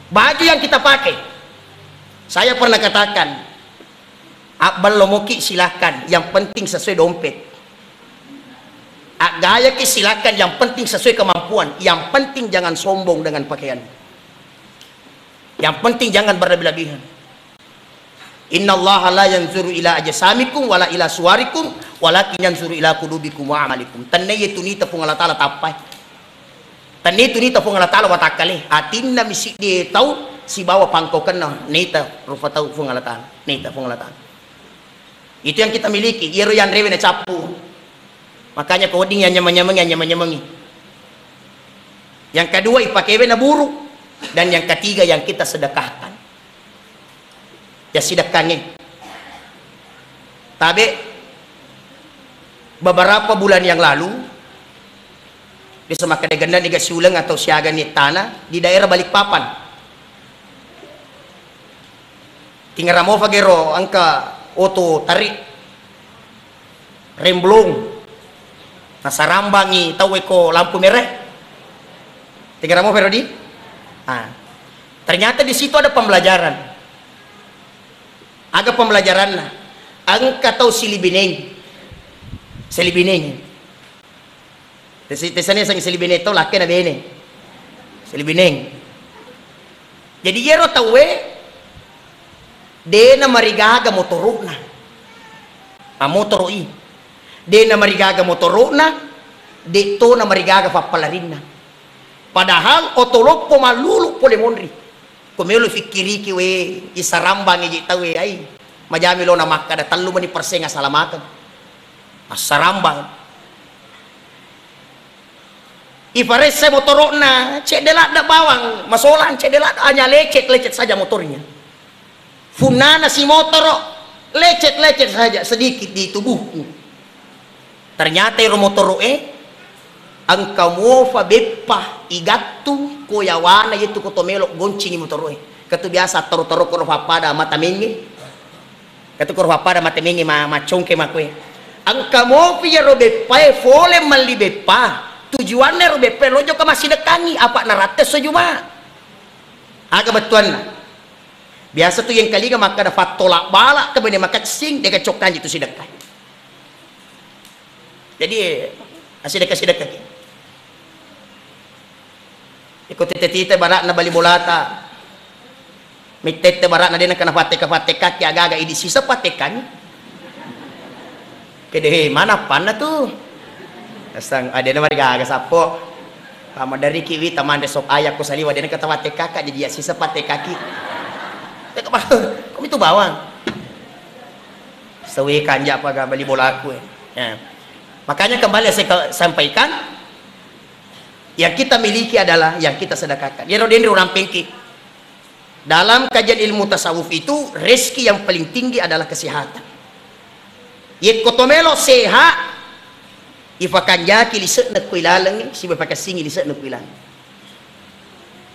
baju yang kita pakai, saya pernah katakan, akbal lomoki silahkan, yang penting sesuai dompet. Gaya ki silahkan, yang penting sesuai kemampuan. Yang penting jangan sombong dengan pakaian. Yang penting jangan berlebih-lebihan. Inna Allah la yanzuru ila ajsamikum wala ila suwarikum walakin yanzuru ila qulubikum wa amalikum. Tanay itu ni tepung Allah Ta'ala tapai. Tanito nita po nga latala watakali. Atin na misi di tau si bawa pangkokan na nita rufa tau po nga latala. Nita po nga latala. Itu yang kita miliki. Iro yan rewe na capu. Makanya koding yang nyaman-nyamangi. Yang kedua ipakewe na buruk. Dan yang ketiga yang kita sedekahkan. Ya sedekahnya. Tapi beberapa bulan yang lalu di semakan ganda di Gasulang atau siaga ni tanah di daerah Balikpapan. Tinggal ramo fagero angka oto tarik remblong nasarambangi tahu ko lampu merah. Tinggal ramo Ferodi. Ternyata di situ ada pembelajaran. Ada pembelajaran lah. Angka tahu silibineng. Tesanya sang silibineng itu laki na bene. Silibineng. Jadi yero tawe de na marigaga motorok na. Motoroi. De na marigaga motorok na, de to na marigaga papalarin na. Padahal otolok po maluluk po lemonri. Kumelo fikiriki we isarambang ijita we ay majami lo na makada talo man ni persenga salamatan. Masarambang. Ifares saya motorok na cek delat da bawang masolan cek delat hanya lecet saja motornya. Funana si motorok lecet saja sedikit di tubuhku. Ternyata iro motorok ang kamu fa beppa igatu kuyawana itu kotomelok goncing motorok. Katu biasa toro-toro ko pada mata mengi. Katu ko pada mata mengi macongke makwe. Ang kamu fi ro beppa fole mali beppa. Tujuannya ro beppa lojo ka masih dekangi apa narates sejuma. Aga betuan. Biasa tuh yang kali maka dapat tolak balak ke bene maka sing dia kecokkan itu sedekah. Jadi sedekah. Ikut tete barak na bali bolata. Mitete barak na din kana pateka ki aga-aga idi sisa patekan. Kede mana pan na tuh. Asang ada na marigaga sapo. Pama dari kiwi taman desok ayak ko saliwa din kata pateka jadi ya sisa patekaki. Kami itu bawang. Sewe kanja apa bali bola aku ya. Makanya kembali saya sampaikan yang kita miliki adalah yang kita sedekahkan. Ya rodeni orang pengki. Dalam kajian ilmu tasawuf itu rezeki yang paling tinggi adalah kesehatan. Ye kotomelo sehat ifakan ki liset na kuilalang si bapaka singi liset na kuilang.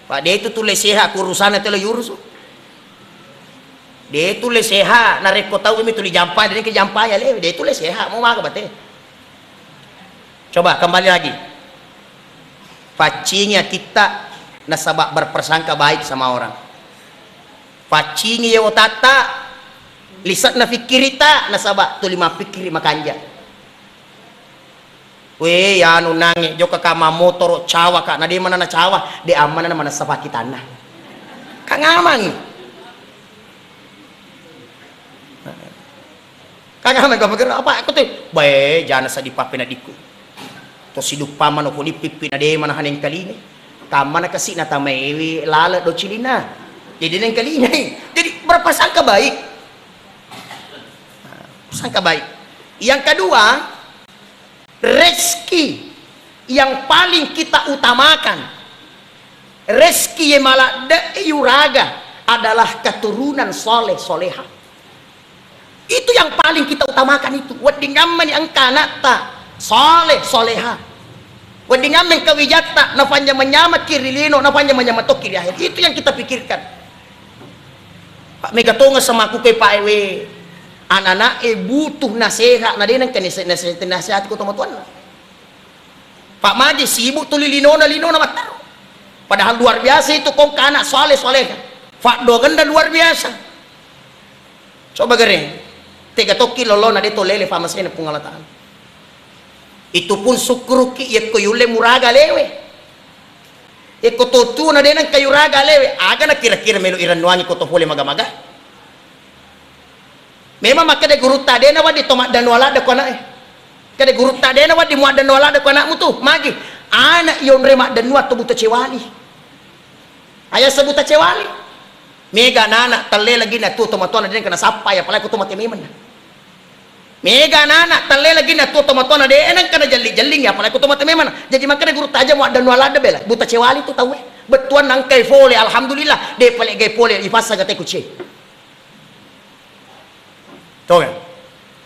Pak dia itu tulis sehat urusan itu urus. Dia tulis sehat na reko tahu kami tulis jampai dan ke jampai ya dia tulis sehat mau makan bate. Coba kembali lagi. Pacinya kita nasabak berpersangka baik sama orang. Pacinya ya otata lisat na fikirita nasabak tu lima fikir makanja. We ya anu nangi joka kama motor cawa kak na di mana na cawa di aman na mana sapakitan na. Kang aman. Kang aman kau pikir apa aku tuh? Bae jangan sadi papena diku. To siduk paman ko ni pipi na de mana haning kalini. Tama na kasi na tamay lala do chilina. Jadi nang kalini. Jadi berprasangka baik. Prasangka baik. Yang kedua, rezeki yang paling kita utamakan. Rezeki yang malah yuraga adalah keturunan soleh soleha. Itu yang paling kita utamakan itu. Wadingamman ang kanata soleh soleha. Wadingamman kawijata nafanya menyamat kirilino nafanya menyamat to kiri akhir. Itu yang kita pikirkan. Pak megatonga sama aku kay Pak Ewe. Anak-anak butuh nasihat na din ang nasihat ko teman-teman. Pak Maji sibuk tuli lino na mataro. Padahal luar biasa itu kong anak soleh soleha. Pak Dogan luar biasa. Coba gering. Tiga toki lolo na dito lele famasay na pungalataan. Itu pun sukruki yet ko yule muraga lewe. Iko tutu na din ang kayuraga lewe. Aga na kira-kira melo iranwani ko to puli magamaga. Memang makade guru tade na wadi tomat dan wala da kona Kade guru tade na wadi muad dan wala da kona mu tu magi. anak yon remak dan nuat buta cewali ayah sebuta cewali mega anak tele lagi na tu tomatuan den kana sapa ya palai ko tomate meman mega anak tele lagi na tu tomatuan den kana jalling ya palai ko tomate meman jadi makanya guru tajam wa dan nualada bela buta cewali tu tahu betuan nang kai fole alhamdulillah de palai gai fole ifasa gate kuce to kan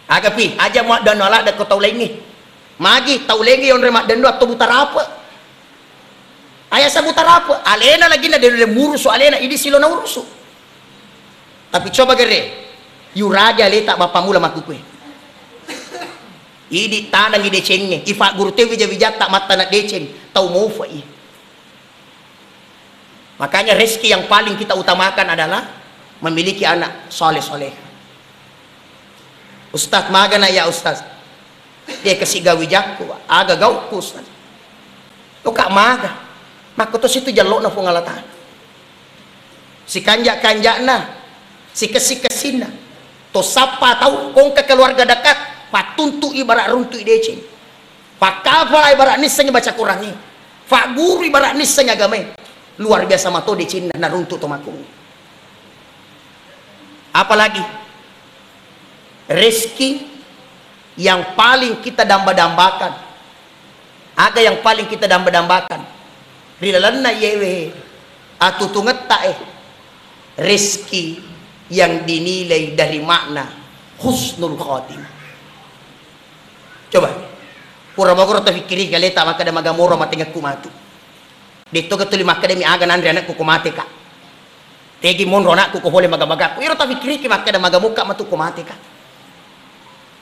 agapi aja mu dan nualada ko tahu lengi magi tahu lengi yon remak dan nuat tu buta rapa ayah sabutar apa? Alena lagi na dari murusu alena ini silo na urusu. Tapi coba gere, yuraja letak bapak mula makukwe. Idi tanang ide cengnya, ifa guru tewi jawijat tak mata nak deceng, tau mau fai. Makanya rezeki yang paling kita utamakan adalah memiliki anak soleh-soleh. Ustaz magana ya ustaz. Dia kasih gawijakku, aga gauku ustaz. Lo kak maga. Maka to situ jalok na pengalatan si kanjak na si kesina to sapa tahu kong ke keluarga dekat patuntu ibarat runtu idece pak kafal ibarat nisanya baca kurangi pak guru ibarat nisanya agama luar biasa mato di Cina na runtu to makung apalagi rezeki yang paling kita damba-dambakan ada yang paling kita damba-dambakan rilalanna yewe atutunget tae rezeki yang dinilai dari makna husnul khotimah. Coba pura-pura terfikiri galeta maka ada magamoro matingak kumatu dito ketuli maka demi aga nandri anakku kumate ka tegi mon ronak ku boleh maga-maga iro terfikiri ki maka ada magamuka matu kumate ka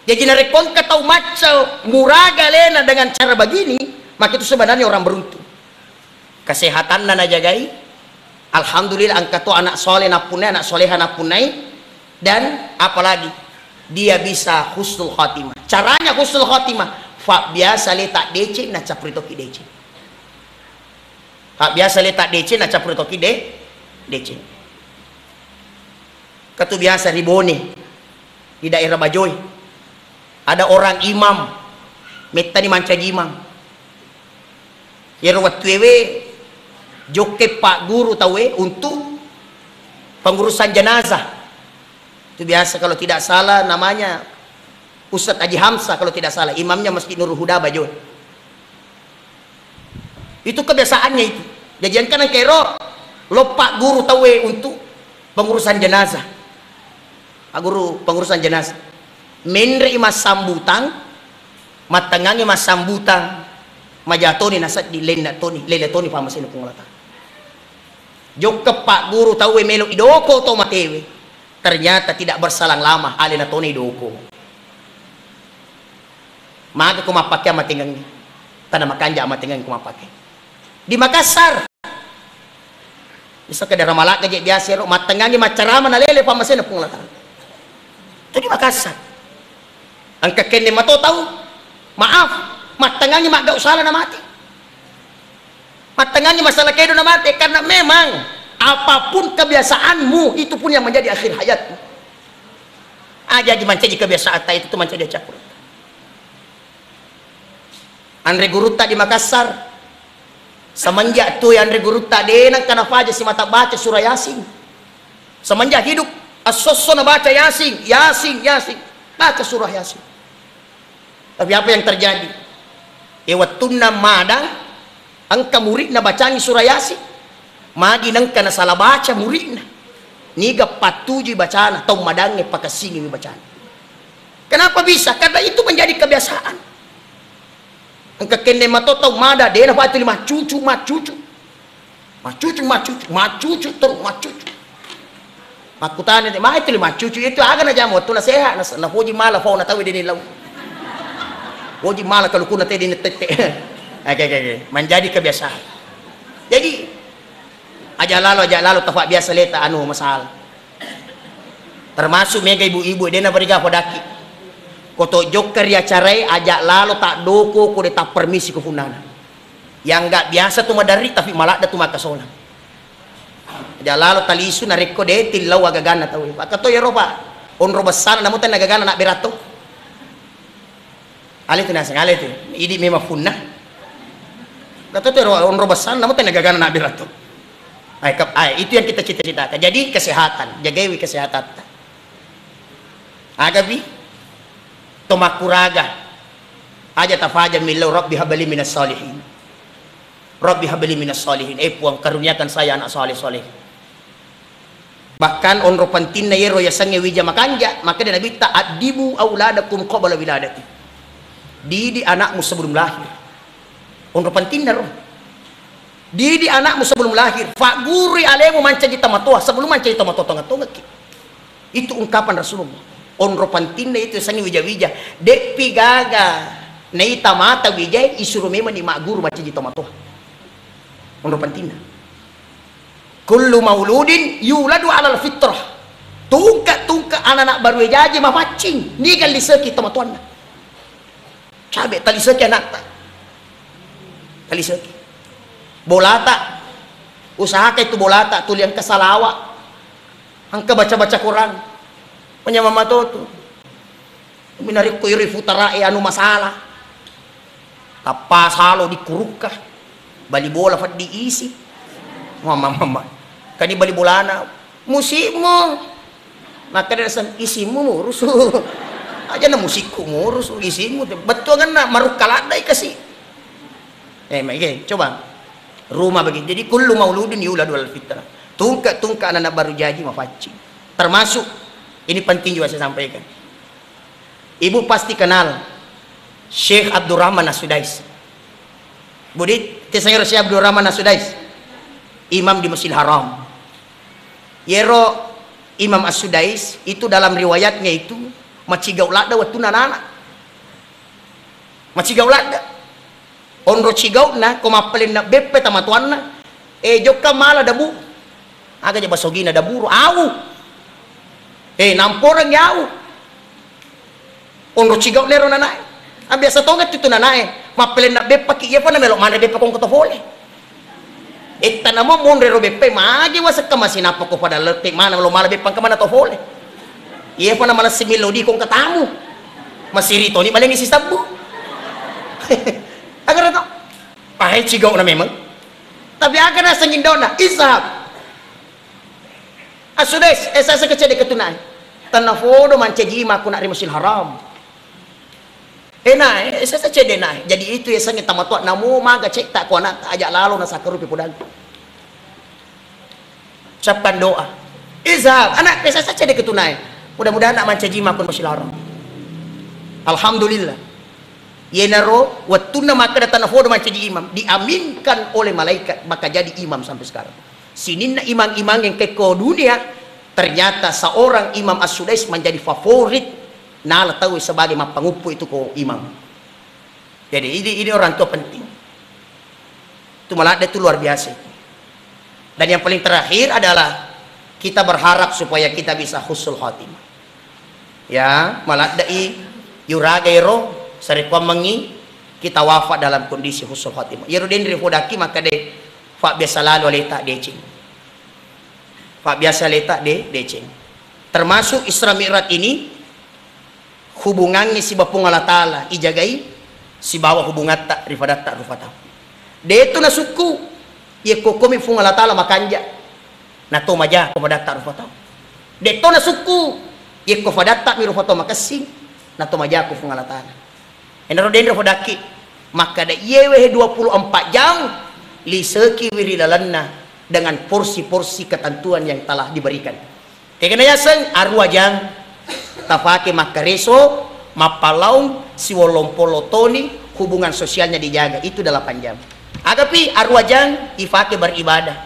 jadi narekon ka tau maca muraga lena dengan cara begini maka itu sebenarnya orang beruntung kesehatan na najagai alhamdulillah angkat tu anak soleh napunai anak soleha napunai dan apalagi dia bisa husnul khotimah caranya husnul khotimah fa biasa letak DC na capritoki DC fa biasa letak DC na capritoki DC katu biasa ribone di daerah Bajoy ada orang imam metta di mancagimang yerwat wewe joke pak guru tawe untuk pengurusan jenazah itu biasa kalau tidak salah namanya Ustadz Haji Hamzah kalau tidak salah imamnya Masjid Nurul Huda Bajoy itu kebiasaannya itu jajan kan kero lo pak guru tawe untuk pengurusan jenazah pak guru pengurusan jenazah menri mas sambutan matangangi mas sambutan majatoni nasat di lena toni pamasin pengolatan jok ke pak guru tahu melo idoko to matewe ternyata tidak bersalang lama alena toni idoko maka kumapake matingang tanah makanja matingang kumapake di Makassar bisa ke daerah Malaka je biasa ro matengangi macarama na lele pamasin pengolatan itu di Makassar angka kene mato tahu maaf matanganya mak gak usah na mati matanganya masalah kehidupan na mati karena memang apapun kebiasaanmu itu pun yang menjadi akhir hayatmu aja di mancaji kebiasaan itu tuh mancaji cakur Andre Guruta di Makassar semenjak tuh Andre Guruta denang karena aja si mata baca surah Yasin semenjak hidup asosona baca Yasin baca surah Yasin tapi apa yang terjadi ewatunna madang angka murid na bacangi surah Yasin magi nang kana salah baca murid na niga patuji bacana atau madangnya pakasingi bacana kenapa bisa karena itu menjadi kebiasaan angka kene matoto mada dena patu lima cucu terus makutane mah itu lima cucu itu aga na jamu tu na sehat na hoji mala fau na tawi dini lau wajib malah kalau kuna tadi netete menjadi kebiasaan jadi aja lalu tafak biasa leta anu masalah termasuk mega ibu-ibu dena beriga podaki koto joker ya carai ajak lalu tak doko ko tak permisi ke funana yang enggak biasa tuh madari tapi malah ada tuh makasola aja lalu talisu nareko de tilau agagana tahu pak kato ya roba on roba sana namun tan agagana nak berato ale tu nasang ale tu idi memang funna Kata tuh onro besan, namun tenaga gana nabi ratu. Itu yang kita cita-citakan. Jadi kesehatan, jagawi kesehatan. Agabi, tomakuraga, aja tafaja milau Rabbi habali minas salihin. Rabbi habali minas salihin. Puang karuniakan saya anak soleh-soleh. Bahkan onro pantinna yero yasange wija makanja, maka dia nabi ta'adibu auladakum qabla wiladati. Didi anakmu sebelum lahir. Onro pantinna roh. Didi anakmu sebelum lahir. Fa guri alemu manca jita matoa sebelum manca jita matoa tonga-tonga. Itu ungkapan Rasulullah. Onro pantinna itu sangi wija-wija. Dek pigaga nei tamata wija isuru memang di mak guru manca jita matoa. Onro pantinna. Kullu mauludin yuladu alal fitrah. Tungka anak-anak baru jaji mah macing. Ni kan liseki teman-tuan. Cabe tali seki anak tak. Tali seki. Bolata. Usaha itu bolata tulian kesalawa. Angka baca-baca Quran. Penyamama tu. Minari kuiri futara anu masalah. Tapas halo dikurukah. Bali bola fat diisi. Mama kani bali bolana musikmu maka dia sang isimu murus aja na musikku murus isimu betul kan na maruk kaladai kasih coba rumah begitu. Jadi kullu mauludin yuladu al fitrah. Tungka anak baru jadi mafaci. Termasuk ini penting juga saya sampaikan. Ibu pasti kenal Syekh Abdurrahman As-Sudais. Budi tesayur Syekh Abdurrahman As-Sudais, imam di Masjidil Haram. Yero Imam As-Sudais itu dalam riwayatnya itu macigaulada waktu nanana. Macigaulada. Onro cigauna komapelin na beppe tamatuanna. Joka mala dabu. Aga ja basogina daburu au. Namporang yau. Onro cigaw lero nanay. Ang biasa tongat itu nanay. Mapelin na beppe ki pa na melok mana beppe kong kotofole. Tanamo mon rero beppe magi wasak ka masinapa ko pada letik mana lo mala beppang ka mana tofole. Iya pa na mala similodi kong katamu. Masirito ni maling isi sabu. Agar itu pahay cigaw na memang. Tapi agar na sangin daw na isap. Asudes esa sa kecede ketunay. Tanafodo man cejima ko na Masjidil Haram. Esa sa cede na. Jadi itu ya sangin tamatua namo maga cek tak ko anak ajak lalo na sakarupi pudan. Ucapkan doa. Isap anak esa sa cede ketunay. Mudah-mudahan nak man cejima ko Masjidil Haram. Alhamdulillah. Yenaro watuna maka datang fodo macam imam diaminkan oleh malaikat maka jadi imam sampai sekarang. Sini imam-imam yang keko dunia ternyata seorang Imam As-Sudais menjadi favorit nala tahu sebagai pangupu itu ko imam. Jadi ini orang tua penting. Itu malah itu luar biasa. Dan yang paling terakhir adalah kita berharap supaya kita bisa husnul khatimah. Ya, malah dai yuragairo sarikwa mengi kita wafat dalam kondisi husnul khatimah. Yerudin rifodaki maka de fa biasa lalu letak decing. Fa biasa letak decing. Termasuk Isra Mi'raj ini hubungannya si Bapung Allah Ta'ala ijagai si bawa hubungan tak rifadat tak rufata. De itu na suku ye kokomi fung Allah Ta'ala makanja. Na to maja kepada tak rufata. De to na suku ye kofadat tak mi rufata makasing. Na to maja ko fung Allah Ta'ala. Enrodendro hodaki maka da yewe 24 jam liseki wirilalanna dengan porsi-porsi ketentuan yang telah diberikan. Kekena yasan arwajang tafake makareso mapalaung siwolompolotoni hubungan sosialnya dijaga itu 8 jam. Agapi arwajang ifake beribadah.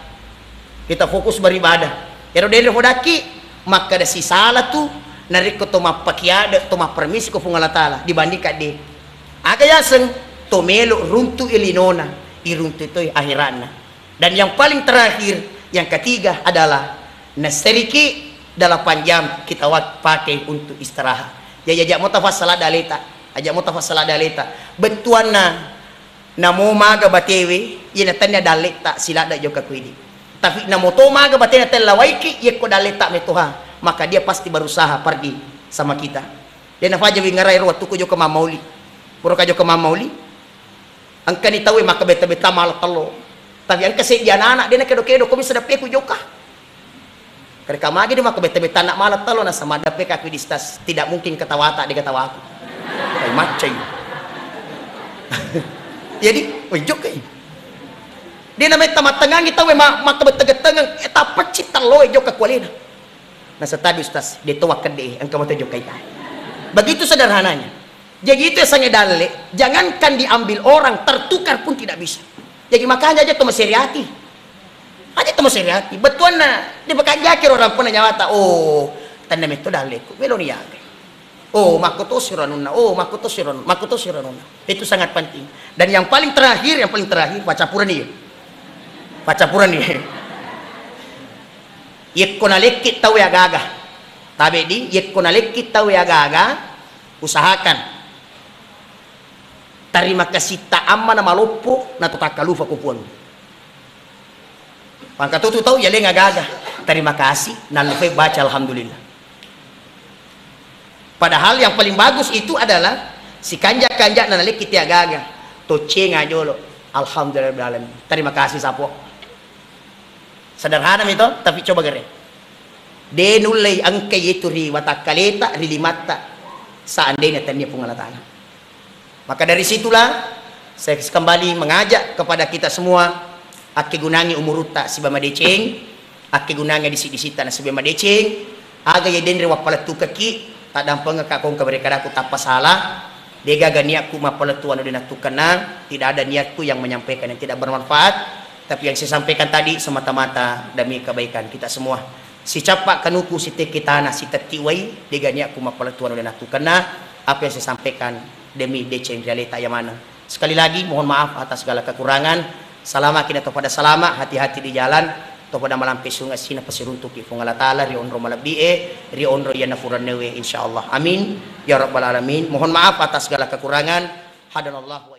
Kita fokus beribadah. Enrodendro hodaki maka da sisala tu nariko to mapakiada to mapermisi ko fung Allah Ta'ala dibandingkan de agayasan tomelo runtu ilinona iruntu itu akhirana. Dan yang paling terakhir yang ketiga adalah naseriki 8 jam kita pakai untuk istirahat. Ya ajak mutafassala daleta ajak mutafassala daleta betuana namo maga batewe ina tanya daleta silada joka kuidi tapi namo to maga batena telawaiki yeko daleta metoha maka dia pasti berusaha pergi sama kita. Dan nafaja wingarai ro tuku joka mamauli puro kajo ke mamauli Angka ni tahu maka beta-beta malah telo. Tapi ang kasi dia anak dia nak kedo-kedo kami sedap ku joka. Kereka magi dia maka beta-beta nak malah telo na sama dape aku di stas tidak mungkin ketawa tak dia ketawa aku. Kayak macam. Jadi, joka. Dia namanya tamat tengah kita maka beta-getengang eta pecit telo joka kualina. Nah setabi ustaz dia tuwa kede angka mata joka ita. Begitu sederhananya. Jadi itu yang sangat dalil, jangankan diambil orang, tertukar pun tidak bisa. Jadi makanya aja tuh maseriati. Aja tuh maseriati. Betul na, dia bekerja kira orang pun nyawata, oh, tanda itu dalil, melonia. Oh, makuto siranuna, oh, makuto siranuna. Itu sangat penting. Dan yang paling terakhir, pacapuran nih. Pacapuran nih. Yekonalekit tahu ya gaga. Tabe di, yekonalekit tahu ya gaga, usahakan. Terima kasih ta'amma na malopo na tutakalufa kupuan. Pangkatutu tahu ya lenga gaga. Terima kasih na lufay baca alhamdulillah. Padahal yang paling bagus itu adalah si kanja-kanja na nalik kita gaga. Toce ngajolo. Alhamdulillah. Terima kasih sapo. Sederhana itu, tapi coba gere. Denulay ang kayitu ri watakaleta rilimata seandainya tanya pengalatana. Maka dari situlah saya kembali mengajak kepada kita semua aki gunangi umuruta si bama deceng, aki gunangi disi-disita na si bama deceng, aga ya denre wapalatu kaki, tak dampang kakong keberkadaku tanpa salah, dega ganiaku mapalatu anu dinatukan na, tidak ada niatku yang menyampaikan yang tidak bermanfaat, tapi yang saya sampaikan tadi semata-mata demi kebaikan kita semua. Si capak kanuku si tekitana si tetiwai, dega niatku mapalatu anu dinatukan na, apa yang saya sampaikan demi deceng realita yang mana. Sekali lagi mohon maaf atas segala kekurangan. Salama kita pada salama, hati-hati di jalan. To pada malam pesunga sina pasiruntuk ifung Allah taala ri onro malabie, ri onro yana furanewe insyaallah. Amin ya rabbal alamin. Mohon maaf atas segala kekurangan. Hadanallahu